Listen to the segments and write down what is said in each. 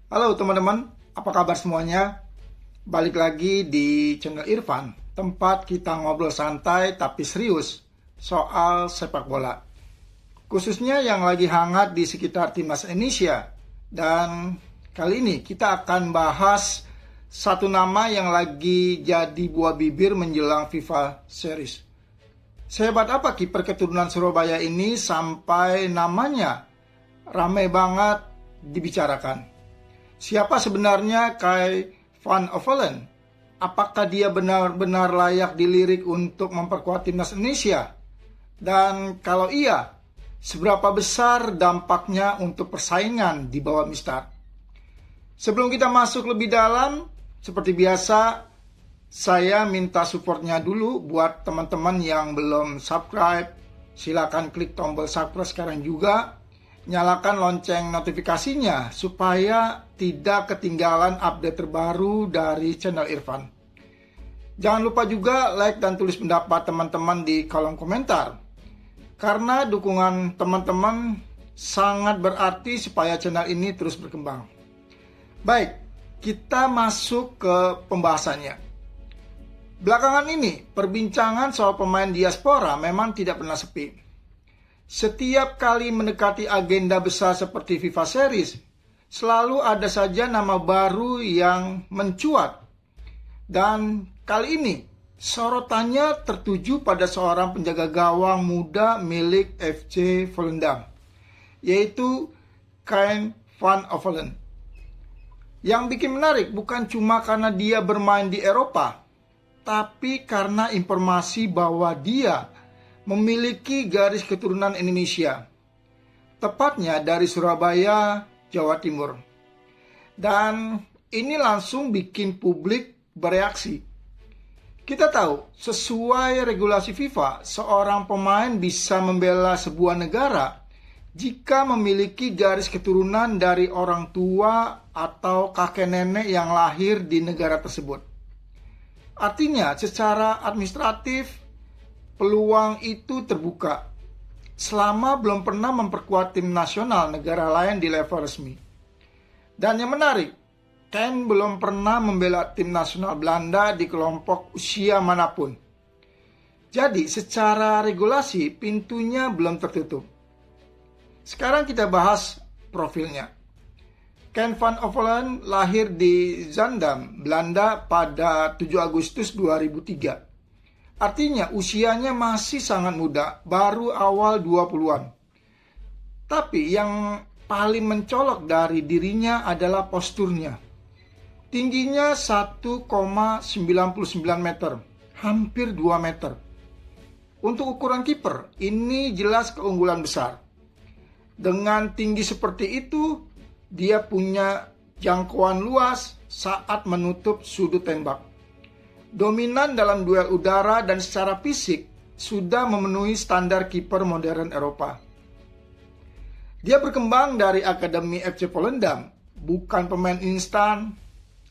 Halo teman-teman, apa kabar semuanya? Balik lagi di channel Irfan, tempat kita ngobrol santai tapi serius soal sepak bola. Khususnya yang lagi hangat di sekitar timnas Indonesia. Dan kali ini kita akan bahas satu nama yang lagi jadi buah bibir menjelang FIFA Series. Sehebat apa kiper keturunan Surabaya ini sampai namanya ramai banget dibicarakan? Siapa sebenarnya Kai Van Ovelen? Apakah dia benar-benar layak dilirik untuk memperkuat timnas Indonesia? Dan kalau iya, seberapa besar dampaknya untuk persaingan di bawah Mistar? Sebelum kita masuk lebih dalam, seperti biasa, saya minta supportnya dulu buat teman-teman yang belum subscribe. Silakan klik tombol subscribe sekarang juga. Nyalakan lonceng notifikasinya supaya tidak ketinggalan update terbaru dari channel Irfan. Jangan lupa juga like dan tulis pendapat teman-teman di kolom komentar. Karena dukungan teman-teman sangat berarti supaya channel ini terus berkembang. Baik, kita masuk ke pembahasannya. Belakangan ini, perbincangan soal pemain diaspora memang tidak pernah sepi. Setiap kali mendekati agenda besar seperti FIFA Series, selalu ada saja nama baru yang mencuat. Dan kali ini, sorotannya tertuju pada seorang penjaga gawang muda milik FC Volendam, yaitu Kai Van Ovelen. Yang bikin menarik bukan cuma karena dia bermain di Eropa, tapi karena informasi bahwa dia memiliki garis keturunan Indonesia, tepatnya dari Surabaya, Jawa Timur. Dan ini langsung bikin publik bereaksi. Kita tahu, sesuai regulasi FIFA, seorang pemain bisa membela sebuah negara jika memiliki garis keturunan dari orang tua atau kakek nenek yang lahir di negara tersebut. Artinya, secara administratif, peluang itu terbuka selama belum pernah memperkuat tim nasional negara lain di level resmi. Dan yang menarik, Ken belum pernah membela tim nasional Belanda di kelompok usia manapun. Jadi secara regulasi pintunya belum tertutup. Sekarang kita bahas profilnya. Ken Van Ovelen lahir di Zaandam, Belanda pada 7 Agustus 2003. Artinya usianya masih sangat muda, baru awal 20-an. Tapi yang paling mencolok dari dirinya adalah posturnya. Tingginya 1,99 meter, hampir 2 meter. Untuk ukuran kiper, ini jelas keunggulan besar. Dengan tinggi seperti itu, dia punya jangkauan luas saat menutup sudut tembak. Dominan dalam duel udara dan secara fisik sudah memenuhi standar kiper modern Eropa. Dia berkembang dari Akademi FC Volendam, bukan pemain instan.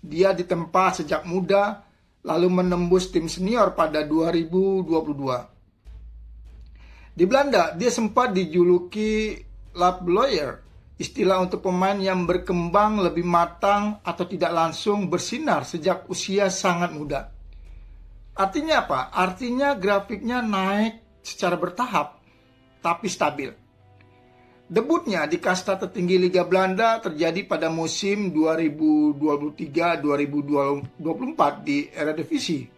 Dia ditempa sejak muda, lalu menembus tim senior pada 2022. Di Belanda, dia sempat dijuluki Laadbloeier, istilah untuk pemain yang berkembang lebih matang atau tidak langsung bersinar sejak usia sangat muda. Artinya apa? Artinya grafiknya naik secara bertahap, tapi stabil. Debutnya di kasta tertinggi Liga Belanda terjadi pada musim 2023-2024 di Eredivisie.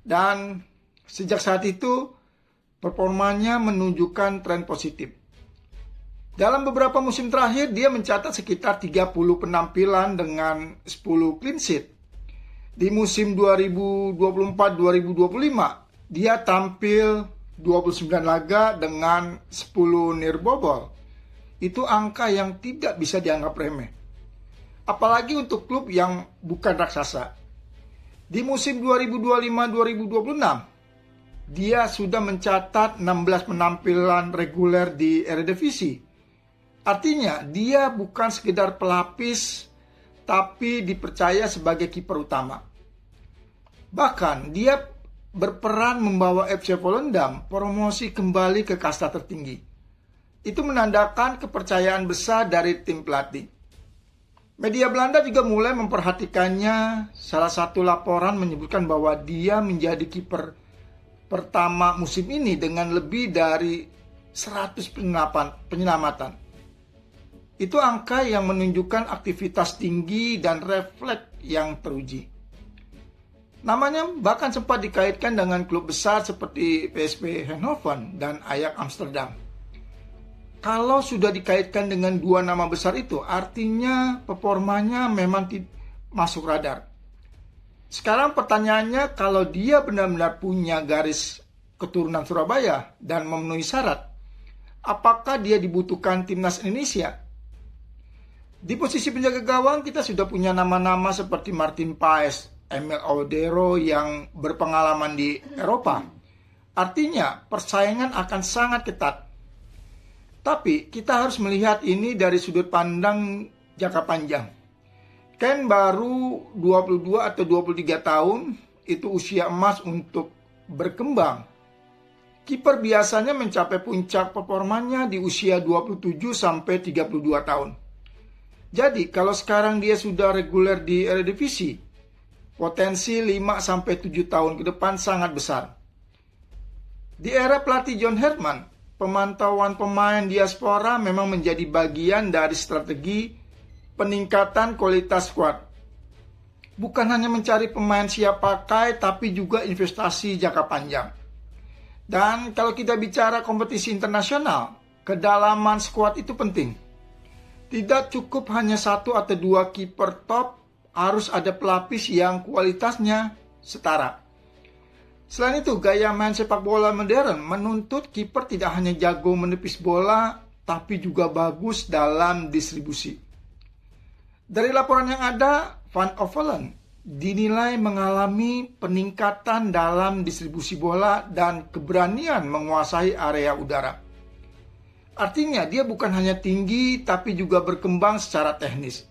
Dan sejak saat itu, performanya menunjukkan tren positif. Dalam beberapa musim terakhir, dia mencatat sekitar 30 penampilan dengan 10 clean sheet. Di musim 2024-2025, dia tampil 29 laga dengan 10 nirbobol. Itu angka yang tidak bisa dianggap remeh. Apalagi untuk klub yang bukan raksasa. Di musim 2025-2026, dia sudah mencatat 16 penampilan reguler di Eredivisie. Artinya, dia bukan sekedar pelapis, tapi dipercaya sebagai kiper utama. Bahkan dia berperan membawa FC Volendam promosi kembali ke kasta tertinggi. Itu menandakan kepercayaan besar dari tim pelatih. Media Belanda juga mulai memperhatikannya. Salah satu laporan menyebutkan bahwa dia menjadi kiper pertama musim ini dengan lebih dari 100 penyelamatan. Itu angka yang menunjukkan aktivitas tinggi dan refleks yang teruji. Namanya bahkan sempat dikaitkan dengan klub besar seperti PSV Eindhoven dan Ajax Amsterdam. Kalau sudah dikaitkan dengan dua nama besar itu, artinya performanya memang masuk radar. Sekarang pertanyaannya, kalau dia benar-benar punya garis keturunan Surabaya dan memenuhi syarat, apakah dia dibutuhkan timnas Indonesia? Di posisi penjaga gawang kita sudah punya nama-nama seperti Martin Paes, Emil Audero yang berpengalaman di Eropa. Artinya persaingan akan sangat ketat. Tapi kita harus melihat ini dari sudut pandang jangka panjang. Ken baru 22 atau 23 tahun, itu usia emas untuk berkembang. Kiper biasanya mencapai puncak performanya di usia 27 sampai 32 tahun. Jadi kalau sekarang dia sudah reguler di Eredivisie, potensi 5 sampai 7 tahun ke depan sangat besar. Di era pelatih John Herman, pemantauan pemain diaspora memang menjadi bagian dari strategi peningkatan kualitas skuad. Bukan hanya mencari pemain siap pakai, tapi juga investasi jangka panjang. Dan kalau kita bicara kompetisi internasional, kedalaman skuad itu penting. Tidak cukup hanya satu atau dua kiper top, harus ada pelapis yang kualitasnya setara. Selain itu, gaya main sepak bola modern menuntut kiper tidak hanya jago menepis bola, tapi juga bagus dalam distribusi. Dari laporan yang ada, Van Ovelen dinilai mengalami peningkatan dalam distribusi bola dan keberanian menguasai area udara. Artinya, dia bukan hanya tinggi, tapi juga berkembang secara teknis.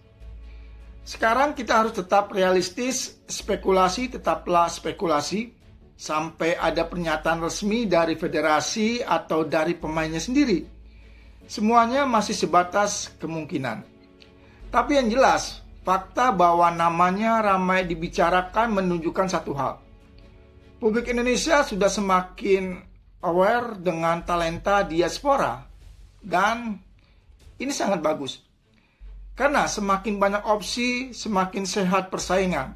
Sekarang kita harus tetap realistis, spekulasi tetaplah spekulasi, sampai ada pernyataan resmi dari federasi atau dari pemainnya sendiri. Semuanya masih sebatas kemungkinan. Tapi yang jelas, fakta bahwa namanya ramai dibicarakan menunjukkan satu hal. Publik Indonesia sudah semakin aware dengan talenta diaspora. Dan ini sangat bagus. Karena semakin banyak opsi, semakin sehat persaingan.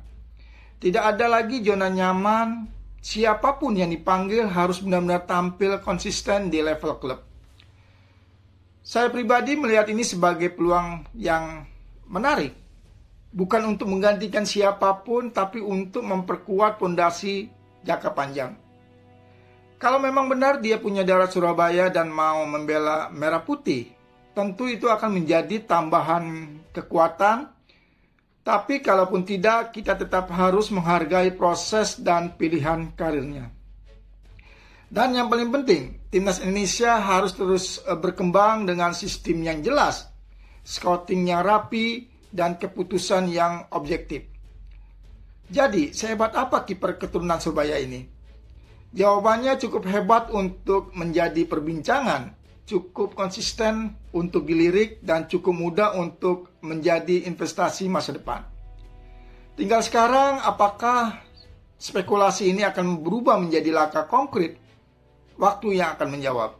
Tidak ada lagi zona nyaman. Siapapun yang dipanggil harus benar-benar tampil konsisten di level klub. Saya pribadi melihat ini sebagai peluang yang menarik. Bukan untuk menggantikan siapapun, tapi untuk memperkuat fondasi jangka panjang. Kalau memang benar dia punya darah Surabaya dan mau membela merah putih, tentu itu akan menjadi tambahan kekuatan. Tapi kalaupun tidak, kita tetap harus menghargai proses dan pilihan karirnya. Dan yang paling penting, timnas Indonesia harus terus berkembang dengan sistem yang jelas, scouting yang rapi, dan keputusan yang objektif. Jadi, sehebat apa kiper keturunan Surabaya ini? Jawabannya cukup hebat untuk menjadi perbincangan, cukup konsisten untuk dilirik, dan cukup mudah untuk menjadi investasi masa depan. Tinggal sekarang apakah spekulasi ini akan berubah menjadi langkah konkret? Waktu yang akan menjawab.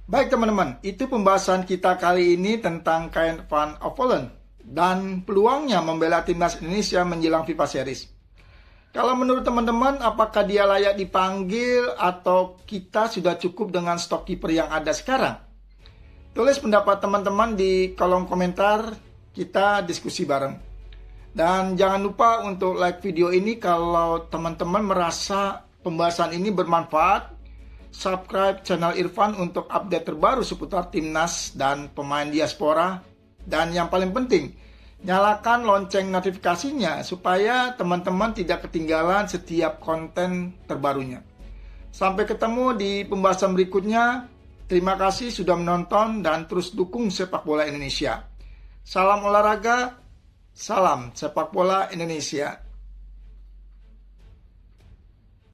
Baik teman-teman, itu pembahasan kita kali ini tentang Ken Van Ovelen dan peluangnya membela timnas Indonesia menjelang FIFA Series. Kalau menurut teman-teman, apakah dia layak dipanggil atau kita sudah cukup dengan stok kiper yang ada sekarang? Tulis pendapat teman-teman di kolom komentar, kita diskusi bareng. Dan jangan lupa untuk like video ini kalau teman-teman merasa pembahasan ini bermanfaat. Subscribe channel Irfan untuk update terbaru seputar timnas dan pemain diaspora. Dan yang paling penting, nyalakan lonceng notifikasinya supaya teman-teman tidak ketinggalan setiap konten terbarunya. Sampai ketemu di pembahasan berikutnya. Terima kasih sudah menonton dan terus dukung sepak bola Indonesia. Salam olahraga, salam sepak bola Indonesia.